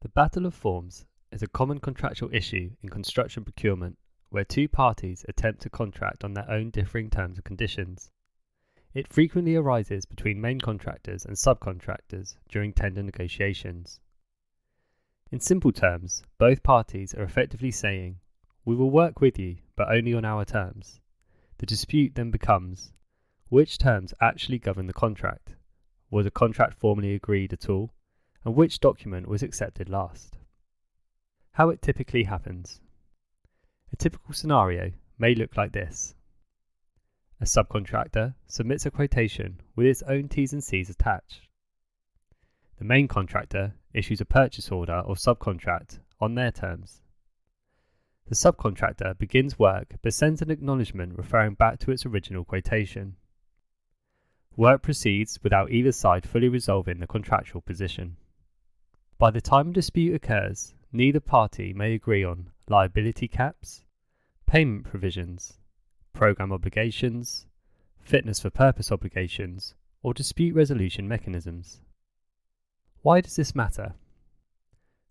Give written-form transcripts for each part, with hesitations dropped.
The battle of forms is a common contractual issue in construction procurement where two parties attempt to contract on their own differing terms and conditions. It frequently arises between main contractors and subcontractors during tender negotiations. In simple terms, both parties are effectively saying, "We will work with you, but only on our terms." The dispute then becomes, which terms actually govern the contract? Was a contract formally agreed at all? And which document was accepted last? How it typically happens. A typical scenario may look like this. A subcontractor submits a quotation with its own T's and C's attached. The main contractor issues a purchase order or subcontract on their terms. The subcontractor begins work but sends an acknowledgement referring back to its original quotation. Work proceeds without either side fully resolving the contractual position. By the time a dispute occurs, neither party may agree on liability caps, payment provisions, program obligations, fitness for purpose obligations, or dispute resolution mechanisms. Why does this matter?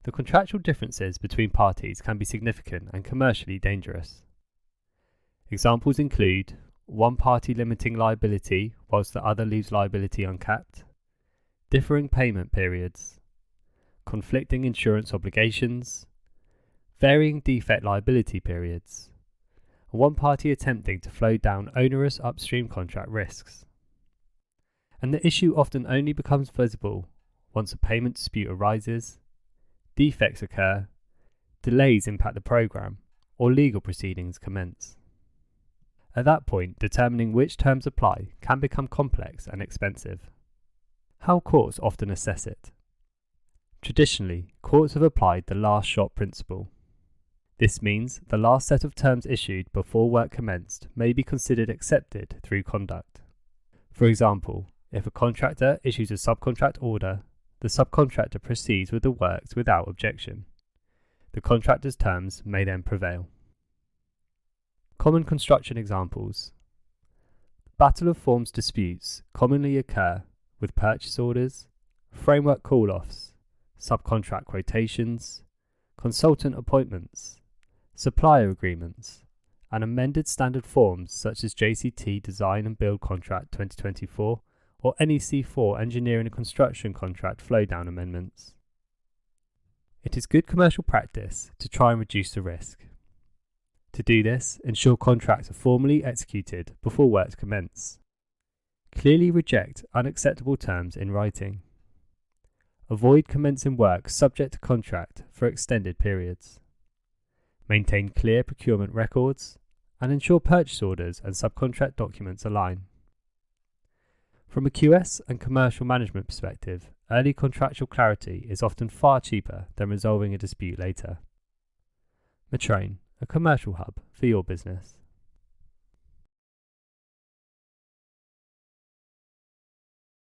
The contractual differences between parties can be significant and commercially dangerous. Examples include one party limiting liability whilst the other leaves liability uncapped, differing payment periods, conflicting insurance obligations, varying defect liability periods, and one party attempting to flow down onerous upstream contract risks. And the issue often only becomes visible once a payment dispute arises, defects occur, delays impact the program, or legal proceedings commence. At that point, determining which terms apply can become complex and expensive. How courts often assess it. Traditionally, courts have applied the last shot principle. This means the last set of terms issued before work commenced may be considered accepted through conduct. For example, if a contractor issues a subcontract order, the subcontractor proceeds with the works without objection. The contractor's terms may then prevail. Common construction examples. Battle of forms disputes commonly occur with purchase orders, framework call-offs, subcontract quotations, consultant appointments, supplier agreements, and amended standard forms such as JCT Design and Build Contract 2024 or NEC4 Engineering and Construction Contract Flowdown Amendments. It is good commercial practice to try and reduce the risk. To do this, ensure contracts are formally executed before works commence. Clearly reject unacceptable terms in writing. Avoid commencing work subject to contract for extended periods. Maintain clear procurement records and ensure purchase orders and subcontract documents align. From a QS and commercial management perspective, early contractual clarity is often far cheaper than resolving a dispute later. Metroun, a commercial hub for your business.